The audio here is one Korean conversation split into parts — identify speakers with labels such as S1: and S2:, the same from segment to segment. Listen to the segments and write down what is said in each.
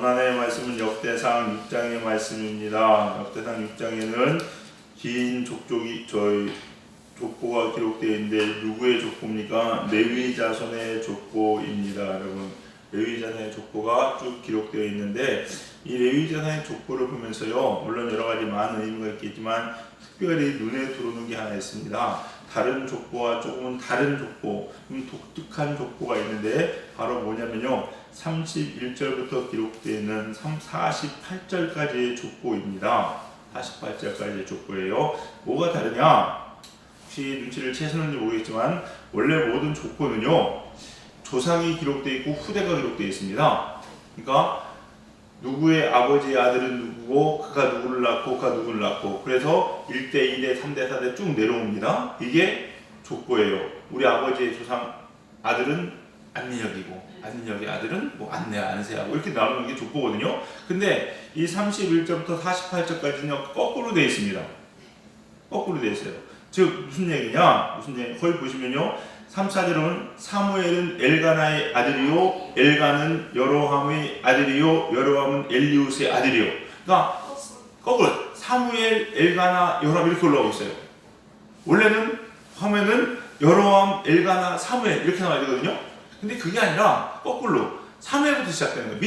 S1: 하나님의 말씀은 역대상 6장의 말씀입니다. 역대상 6장에는 긴 족보가 기록되어 있는데 누구의 족보입니까? 레위 자손의 족보입니다. 여러분, 레위 자손의 족보가 쭉 기록되어 있는데 이 레위 자손의 족보를 보면서요, 물론 여러 가지 많은 의미가 있겠지만 특별히 눈에 들어오는 게 하나 있습니다. 다른 족보와 조금은 다른 족보, 독특한 족보가 있는데 바로 뭐냐면요, 31절부터 기록되어 있는 48절까지의 족보입니다. 48절까지의 족보예요. 뭐가 다르냐? 혹시 눈치를 채셨는지 모르겠지만 원래 모든 족보는요, 조상이 기록되어 있고 후대가 기록되어 있습니다. 그러니까 누구의 아버지의 아들은 누구고 그가 누구를 낳고 그가 누구를 낳고, 그래서 1대 2대 3대 4대 쭉 내려옵니다. 이게 족보예요. 우리 아버지의 조상 아들은 안민혁이고 안민혁의 아들은 뭐 안세하고 이렇게 나오는 게 족보거든요. 근데 이 31절부터 48절까지는 거꾸로 되어 있습니다. 거꾸로 되어 있어요. 즉 무슨 얘기냐? 거기 보시면요, 3, 4절은 사무엘은 엘가나의 아들이요, 엘가는 여로함의 아들이요, 여로함은 엘리우스의 아들이요. 그러니까 거꾸로 사무엘, 엘가나, 여로함 이렇게 올라오고 있어요. 원래는 화면은 여로함, 엘가나, 사무엘 이렇게 나와야 되거든요. 근데 그게 아니라 거꾸로 사무엘부터 시작되는 거예요.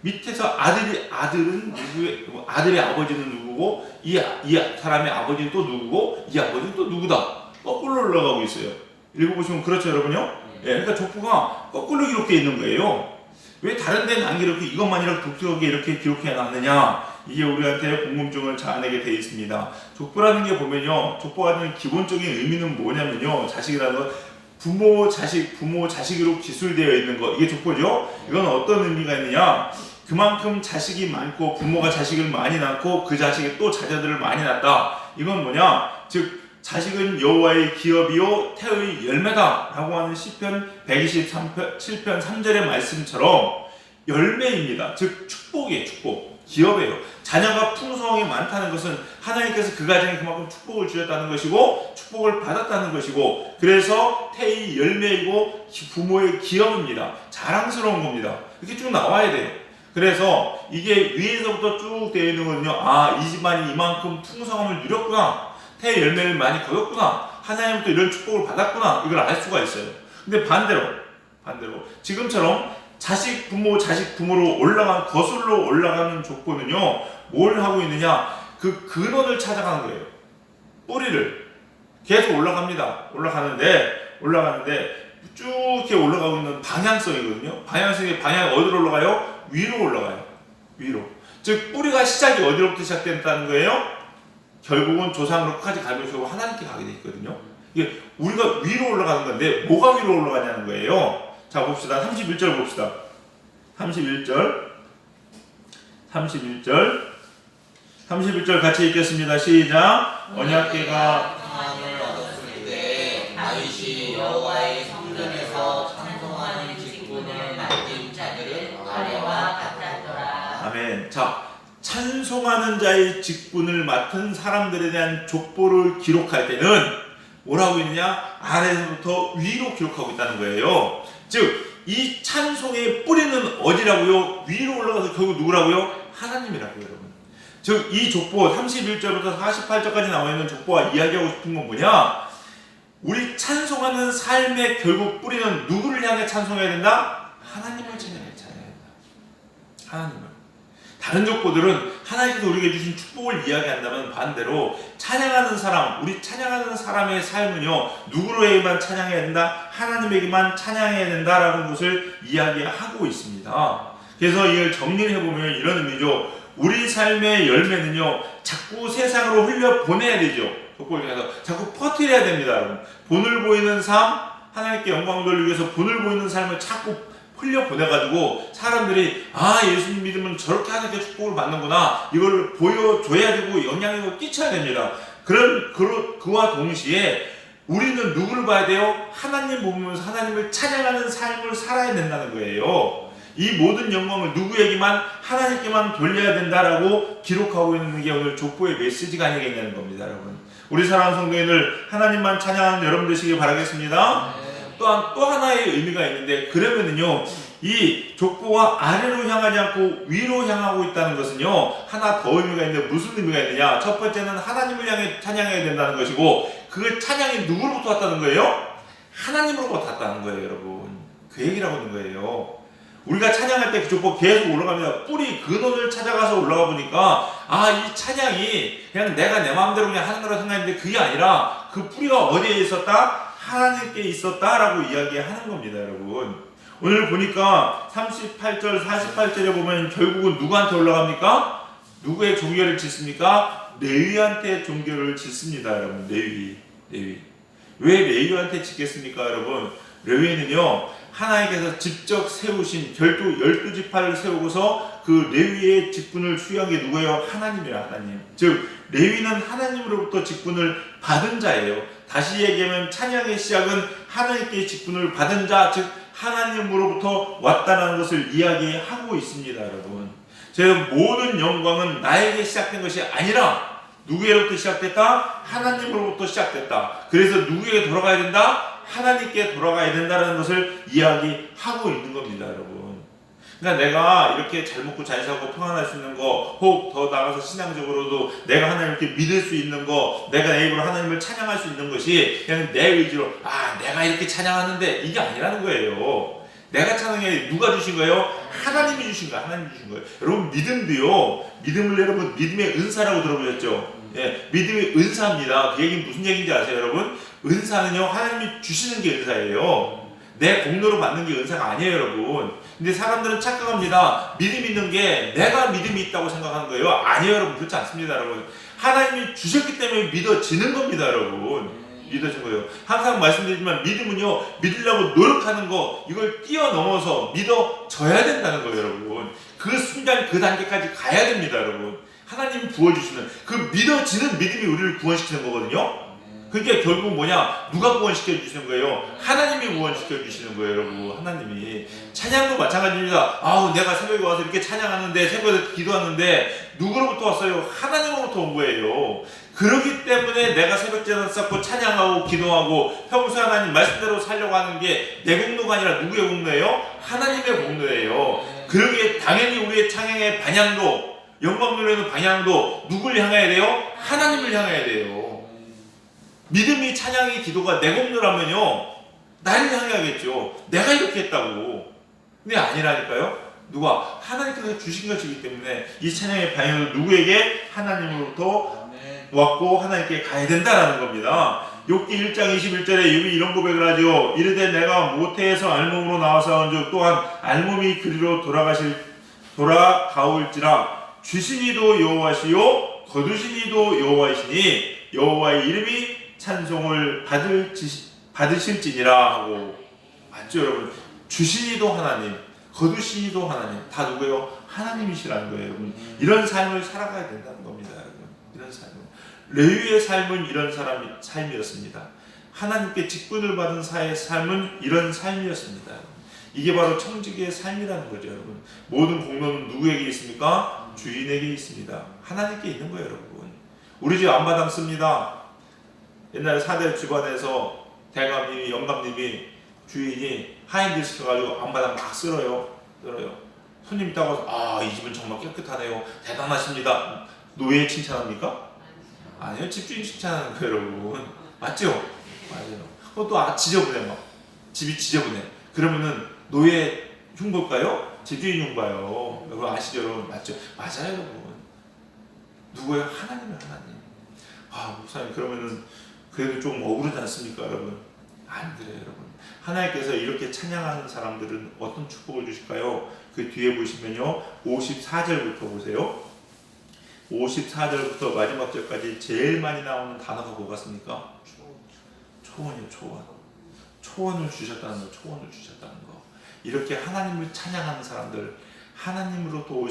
S1: 밑에서 아들은 누구의, 아들의 아버지는 누구고 이 사람의 아버지는 또 누구고 이 아버지는 또 누구다. 거꾸로 올라가고 있어요. 읽어보시면 그렇죠, 여러분요? 예, 그러니까 족보가 거꾸로 기록되어 있는 거예요. 왜 다른 데는 안 기록해 이것만 이렇게 독특하게 이렇게 기록해 놨느냐? 이게 우리한테 궁금증을 자아내게 되어 있습니다. 족보라는 게 보면요, 족보가 가지는 기본적인 의미는 뭐냐면요, 자식이라는 건 부모 자식으로 기술되어 있는 거, 이게 족보죠. 이건 어떤 의미가 있느냐? 그만큼 자식이 많고 부모가 자식을 많이 낳고 그 자식이 또 자녀들을 많이 낳았다. 이건 뭐냐? 즉 자식은 여호와의 기업이요 태의 열매다 라고 하는 시편 127편 3절의 말씀처럼 열매입니다. 즉 축복이에요. 기업이에요. 자녀가 풍성하게 많다는 것은 하나님께서 그 가정에 그만큼 축복을 주셨다는 것이고 축복을 받았다는 것이고, 그래서 태의 열매이고 부모의 기업입니다. 자랑스러운 겁니다. 이렇게 쭉 나와야 돼요. 그래서 이게 위에서부터 쭉 되어 있는 거는요, 이 집안이 이만큼 풍성함을 누렸구나, 태의 열매를 많이 거뒀구나, 하나님부터 이런 축복을 받았구나, 이걸 알 수가 있어요. 근데 반대로 지금처럼 자식 부모로 거슬러 올라가는 족보는요, 뭘 하고 있느냐? 그 근원을 찾아가는 거예요. 뿌리를 계속 올라가는데 쭉 이렇게 올라가고 있는 방향성이거든요. 방향이 어디로 올라가요? 위로 올라가요. 위로. 즉 뿌리가 시작이 어디로부터 시작된다는 거예요? 결국은 조상으로 끝까지 가고 있고 하나님께 가게 돼 있거든요. 이게 우리가 위로 올라가는 건데 뭐가 위로 올라가냐는 거예요. 자 봅시다. 31절 봅시다. 31절 같이 읽겠습니다. 시작. 언약궤가
S2: 평안을 얻었을 때 다윗이 여호와의 성전에서 찬송하는 직분을 맡은 자들은 아래와 같았더라.
S1: 아멘. 자, 찬송하는 자의 직분을 맡은 사람들에 대한 족보를 기록할 때는 뭐라고 있느냐? 아래서부터 위로 기록하고 있다는 거예요. 즉 이 찬송의 뿌리는 어디라고요? 위로 올라가서 결국 누구라고요? 하나님이라고요, 여러분. 즉 이 족보 31절부터 48절까지 나와 있는 족보와 이야기하고 싶은 건 뭐냐? 우리 찬송하는 삶의 결국 뿌리는 누구를 향해 찬송해야 된다? 하나님을 찬양해야 된다. 하나님을. 다른 족보들은 하나님께서 우리에게 주신 축복을 이야기한다면 반대로 찬양하는 사람, 우리 찬양하는 사람의 삶은요, 누구로에게만 찬양해야 된다? 하나님에게만 찬양해야 된다라는 것을 이야기하고 있습니다. 그래서 이걸 정리를 해보면 이런 의미죠. 우리 삶의 열매는요, 자꾸 세상으로 흘려보내야 되죠. 족보를 통해서 자꾸 퍼뜨려야 됩니다. 여러분. 본을 보이는 삶, 하나님께 영광 돌리기 위해서 본을 보이는 삶을 자꾸 흘려보내가지고 사람들이 예수님 믿으면 저렇게 하나님께 축복을 받는구나, 이걸 보여줘야 되고 영향력을 끼쳐야 됩니다. 그와 동시에 우리는 누구를 봐야 돼요? 하나님 보면서 하나님을 찬양하는 삶을 살아야 된다는 거예요. 이 모든 영광을 누구에게만? 하나님께만 돌려야 된다라고 기록하고 있는 게 오늘 족보의 메시지가 아니겠냐는 겁니다, 여러분. 우리 사랑하는 성도님들, 하나님만 찬양하는 여러분 되시길 바라겠습니다. 또한 또 하나의 의미가 있는데, 그러면은요, 이 족보가 아래로 향하지 않고 위로 향하고 있다는 것은요, 하나 더 의미가 있는데 무슨 의미가 있느냐? 첫 번째는 하나님을 향해 찬양해야 된다는 것이고, 그 찬양이 누구로부터 왔다는 거예요? 하나님으로부터 왔다는 거예요, 여러분. 그 얘기를 하고 있는 거예요. 우리가 찬양할 때 그 족보 계속 올라갑니다. 뿌리 근원을 찾아가서 올라가 보니까 이 찬양이 그냥 내가 내 마음대로 그냥 하는 거라 생각했는데 그게 아니라 그 뿌리가 어디에 있었다? 하나님께 있었다라고 이야기하는 겁니다, 여러분. 오늘 보니까 38절, 48절에 보면 결국은 누구한테 올라갑니까? 누구의 종교를 짓습니까? 레위한테 종교를 짓습니다, 여러분. 레위. 왜 레위한테 짓겠습니까, 여러분? 레위는요, 하나님께서 직접 세우신 별도 12지파를 세우고서 그 레위의 직분을 수여한 게 누구예요? 하나님이에요, 하나님. 즉 레위는 하나님으로부터 직분을 받은 자예요. 다시 얘기하면 찬양의 시작은 하나님께 직분을 받은 자, 즉 하나님으로부터 왔다는 것을 이야기하고 있습니다, 여러분. 제 모든 영광은 나에게 시작된 것이 아니라 누구로부터 시작됐다? 하나님으로부터 시작됐다. 그래서 누구에게 돌아가야 된다? 하나님께 돌아가야 된다는 것을 이야기하고 있는 겁니다, 여러분. 그러니까 내가 이렇게 잘 먹고 잘 살고 평안할 수 있는 거, 혹 더 나가서 신앙적으로도 내가 하나님께 믿을 수 있는 거, 내가 내 입으로 하나님을 찬양할 수 있는 것이 그냥 내 의지로 내가 이렇게 찬양하는데 이게 아니라는 거예요. 내가 찬양해 누가 주신 거예요? 하나님이 주신 거예요. 하나님이 주신 거예요. 여러분 믿음도요. 믿음을 여러분 믿음의 은사라고 들어보셨죠? 예, 믿음의 은사입니다. 그 얘기는 무슨 얘기인지 아세요, 여러분? 은사는요, 하나님이 주시는 게 은사예요. 내 공로로 받는 게 은사가 아니에요, 여러분. 근데 사람들은 착각합니다. 믿음 있는 게 내가 믿음이 있다고 생각하는 거예요. 아니에요, 여러분. 그렇지 않습니다, 여러분. 하나님이 주셨기 때문에 믿어지는 겁니다, 여러분. 믿어진 거예요. 항상 말씀드리지만 믿음은요, 믿으려고 노력하는 거, 이걸 뛰어넘어서 믿어져야 된다는 거예요, 여러분. 그 순간 그 단계까지 가야 됩니다, 여러분. 하나님이 부어주시는 그 믿어지는 믿음이 우리를 구원시키는 거거든요. 그게 결국 뭐냐? 누가 구원시켜 주시는 거예요? 하나님이 구원시켜 주시는 거예요, 여러분. 하나님이. 찬양도 마찬가지입니다. 내가 새벽에 와서 이렇게 찬양하는데, 새벽에 기도하는데 누구로부터 왔어요? 하나님으로부터 온 거예요. 그렇기 때문에 내가 새벽제단 쌓고 찬양하고 기도하고 평소에 하나님 말씀대로 살려고 하는 게 내 공로가 아니라 누구의 공로예요? 하나님의 공로예요. 그러기에 당연히 우리의 찬양의 방향도, 영광 누리는 방향도 누굴 향해야 돼요? 하나님을 향해야 돼요. 믿음이 찬양이 기도가 내 공로라면요, 나를 향해야겠죠. 내가 이렇게 했다고. 근데 아니라니까요. 누가? 하나님께서 주신 것이기 때문에 이 찬양의 방향은 누구에게? 하나님으로부터 왔고 하나님께 가야 된다라는 겁니다. 욥기 1장 21절에 욥이 이런 고백을 하죠. 이르되 내가 모태에서 알몸으로 나와서 온즉 또한 알몸이 그리로 돌아가올지라 주신 이도 여호와시요 거두신 이도 여호와이시니 여호와의 이름이 찬송을 받으실지니라 하고. 맞죠, 여러분? 주신 이도 하나님, 거두신 이도 하나님, 다 누구예요? 하나님이시라는 거예요, 여러분. 이런 삶을 살아가야 된다는 겁니다, 여러분. 이런 삶을. 레위의 삶은 이런 삶이었습니다. 하나님께 직분을 받은 사의 삶은 이런 삶이었습니다. 이게 바로 청지기의 삶이라는 거죠, 여러분. 모든 공로는 누구에게 있습니까? 주인에게 있습니다. 하나님께 있는 거예요, 여러분. 우리 집 앞마당 씁니다. 옛날에 4대 집안에서 대감님이, 영감님이, 주인이 하인들 시켜가지고 앞마당 막 쓸어요. 손님 있다고 해서 이 집은 정말 깨끗하네요. 대단하십니다. 노예 칭찬합니까? 아니요, 집주인 칭찬하는 거예요, 여러분. 맞죠? 맞아요. 또 지저분해, 막. 집이 지저분해. 그러면은 노예 흉볼까요? 집주인 흉봐요. 여러분 아시죠, 여러분? 맞죠? 맞아요, 여러분. 누구예요? 하나님이에요, 하나님. 목사님, 그러면은 그래도 좀 억울하지 않습니까, 여러분? 안 그래요, 여러분. 하나님께서 이렇게 찬양하는 사람들은 어떤 축복을 주실까요? 그 뒤에 보시면요, 54절부터 보세요. 54절부터 마지막 절까지 제일 많이 나오는 단어가 뭐가 있습니까? 초원이요, 초원. 초원을 주셨다는 거, 초원을 주셨다는 거. 이렇게 하나님을 찬양하는 사람들, 하나님으로부터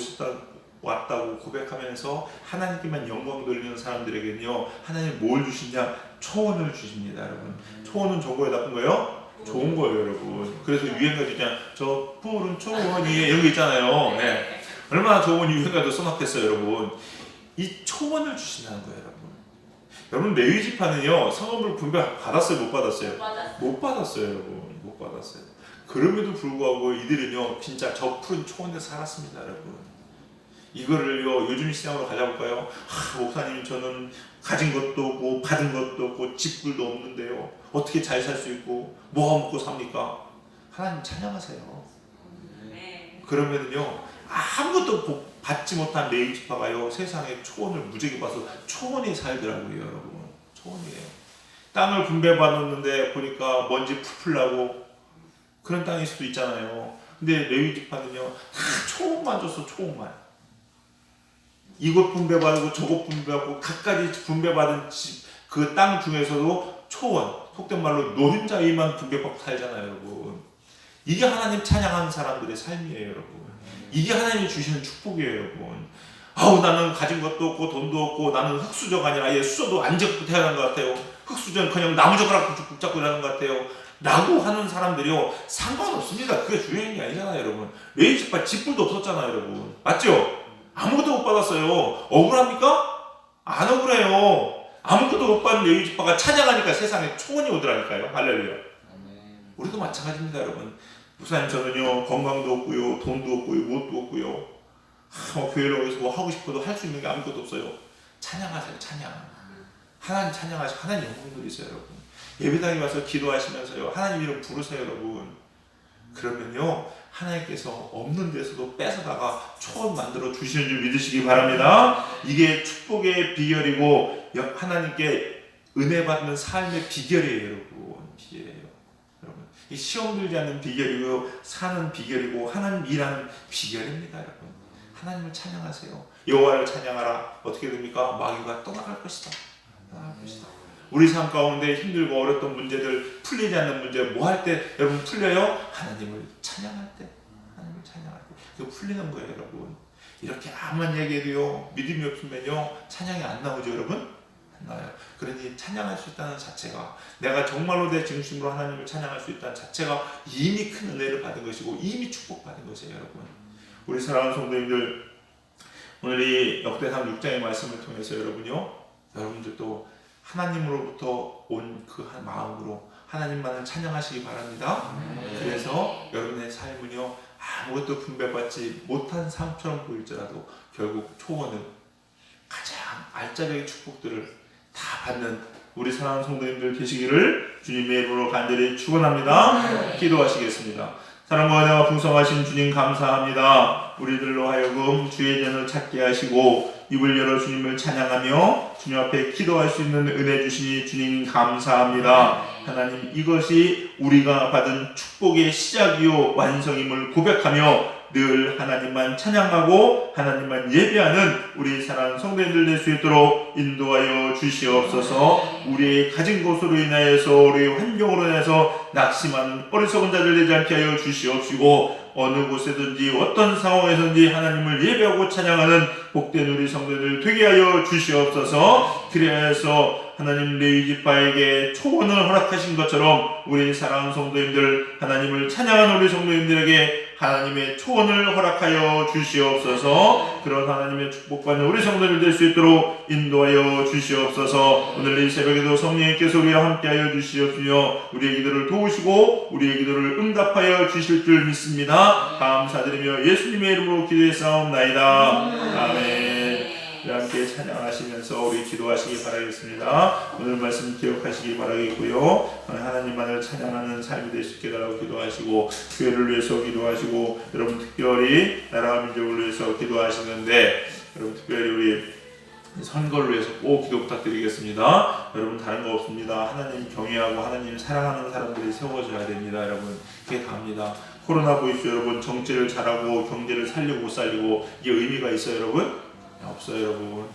S1: 왔다고 고백하면서 하나님께만 영광 돌리는 사람들에게는요, 하나님 뭘 주시냐? 초원을 주십니다, 여러분. 초원은 좋은 거예요, 나쁜 거예요? 좋은 거예요, 여러분. 그래서 유행가도 있잖아요. 저 푸른 초원이 이런 거 있잖아요. 네. 얼마나 좋은 유행가도 써놨겠어요, 여러분. 이 초원을 주신다는 거예요, 여러분. 여러분, 레위 지파는요, 성읍을 분배 받았어요, 못 받았어요? 못 받았어요, 여러분. 못 받았어요. 그럼에도 불구하고 이들은요 진짜 저 푸른 초원에서 살았습니다, 여러분. 이거를요 요즘 시장으로 가져볼까요? 목사님 저는 가진 것도 없고 받은 것도 없고 집불도 없는데요 어떻게 잘 살 수 있고 뭐 먹고 삽니까? 하나님 찬양하세요. 그러면은요 아무것도 받지 못한 레위 지파가요 세상에 초원을 무지개 봐서 초원에 살더라고요, 여러분. 초원이에요. 땅을 분배받았는데 보니까 먼지 풀풀 나고 그런 땅일 수도 있잖아요. 근데 레위 지파는요 다 초원만 줬어, 초원만. 이곳 분배받고 저곳 분배받고 각가지 분배받은 그 땅 중에서도 초원, 속된 말로 노른자위만 분배받고 살잖아요, 여러분. 이게 하나님 찬양하는 사람들의 삶이에요, 여러분. 이게 하나님이 주시는 축복이에요, 여러분. 아우 나는 가진 것도 없고 돈도 없고 나는 흙수저가 아니라 아예 수저도 안 잡고 태어난 것 같아요. 흙수저는 그냥 나무젓가락 붙잡고 일하는 것 같아요 라고 하는 사람들이요 상관없습니다. 그게 중요한 게 아니잖아요, 여러분. 레위 지파 집불도 없었잖아요, 여러분. 맞죠? 아무것도 못 받았어요. 억울합니까? 안 억울해요. 아무것도 못 받은 레위 지파가 찬양하니까 세상에 초원이 오더라니까요. 할렐루야. 우리도 마찬가지입니다, 여러분. 목사님 저는요 건강도 없고요 돈도 없고요 무엇도 없고요 교회로 오서 뭐 하고 싶어도 할 수 있는 게 아무것도 없어요. 찬양하세요. 찬양. 하나님 찬양하시고 하나님 영광 돌리세요, 여러분. 예배당에 와서 기도하시면서요 하나님 이름 부르세요, 여러분. 그러면요 하나님께서 없는 데서도 뺏어다가 초원 만들어 주시는 줄 믿으시기 바랍니다. 이게 축복의 비결이고 하나님께 은혜 받는 삶의 비결이에요, 여러분. 비결이에요, 여러분. 이 시험 들지 않는 비결이고 사는 비결이고 하나님 일하는 비결입니다, 여러분. 하나님을 찬양하세요. 여호와를 찬양하라. 어떻게 됩니까? 마귀가 떠나갈 것이다. 떠나갈 것이다. 우리 삶 가운데 힘들고 어렵던 문제들 풀리지 않는 문제 뭐 할 때 여러분 풀려요? 하나님을 찬양할 때. 하나님을 찬양할 때. 그거 풀리는 거예요, 여러분. 이렇게 아무만 얘기해도요 믿음이 없으면요 찬양이 안 나오죠, 여러분? 안 나와요. 그러니 찬양할 수 있다는 자체가 내가 정말로 내 중심으로 하나님을 찬양할 수 있다는 자체가 이미 큰 은혜를 받은 것이고 이미 축복받은 것이에요, 여러분. 우리 사랑하는 성도님들, 오늘 이 역대상 6장의 말씀을 통해서 여러분들도 하나님으로부터 온 그 한 마음으로 하나님만을 찬양하시기 바랍니다. 그래서 여러분의 삶은요 아무것도 분배받지 못한 삶처럼 보일지라도 결국 초원은 가장 알짜배기 축복들을 다 받는 우리 사랑하는 성도님들 되시기를 주님의 이름으로 간절히 축원합니다. 기도하시겠습니다. 사랑과 은혜가 풍성하신 주님 감사합니다. 우리들로 하여금 주의 전을 찾게 하시고 입을 열어 주님을 찬양하며 주님 앞에 기도할 수 있는 은혜 주시니 주님 감사합니다. 하나님, 이것이 우리가 받은 축복의 시작이요 완성임을 고백하며 늘 하나님만 찬양하고 하나님만 예배하는 우리 사랑하는 성도님들 될 수 있도록 인도하여 주시옵소서. 우리의 가진 것으로 인하여서 우리의 환경으로 인해서 낙심하는 어리석은 자들 되지 않게 하여 주시옵시고 어느 곳에든지 어떤 상황에서든지 하나님을 예배하고 찬양하는 복된 우리 성도들 되게 하여 주시옵소서. 그래서 하나님 레위 지파에게 초원을 허락하신 것처럼 우리 사랑하는 성도님들 하나님을 찬양하는 우리 성도님들에게 하나님의 초원을 허락하여 주시옵소서. 그런 하나님의 축복받는 우리 성도들 될 수 있도록 인도하여 주시옵소서. 오늘 이 새벽에도 성령님께서 우리와 함께하여 주시옵시며 우리의 기도를 도우시고 우리의 기도를 응답하여 주실 줄 믿습니다. 감사드리며 예수님의 이름으로 기도했사옵나이다. 아멘. 우리 함께 찬양하시면서 우리 기도하시기 바라겠습니다. 오늘 말씀 기억하시기 바라겠고요. 하나님만을 찬양하는 삶이 될 수 있게 달라고 기도하시고 교회를 위해서 기도하시고 여러분 특별히 나라와 민족을 위해서 기도하시는데 여러분 특별히 우리 선거를 위해서 꼭 기도 부탁드리겠습니다. 여러분 다른 거 없습니다. 하나님 경외하고 하나님 사랑하는 사람들이 세워져야 됩니다. 여러분 그게 다입니다. 코로나 보십시오. 여러분 정치를 잘하고 경제를 살리고 못 살리고 이게 의미가 있어요, 여러분? 없어요, 여러분.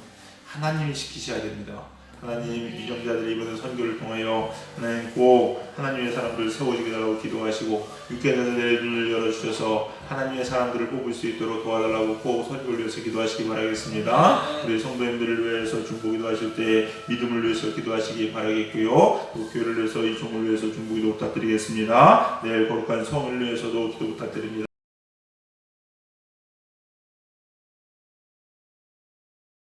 S1: 하나님이 지키셔야 됩니다. 하나님 유정자들이 이번에 선교를 통하여 하나님 꼭 하나님의 사람들을 세워지게 달라고 기도하시고 육계자들의 눈을 열어주셔서 하나님의 사람들을 뽑을 수 있도록 도와달라고 꼭 선교를 위해서 기도하시기 바라겠습니다. 우리 성도님들을 위해서 중보 기도하실 때 믿음을 위해서 기도하시기 바라겠고요. 또 교회를 위해서 이 종을 위해서 중보 기도 부탁드리겠습니다. 내일 거룩한 성을 위해서도 기도 부탁드립니다.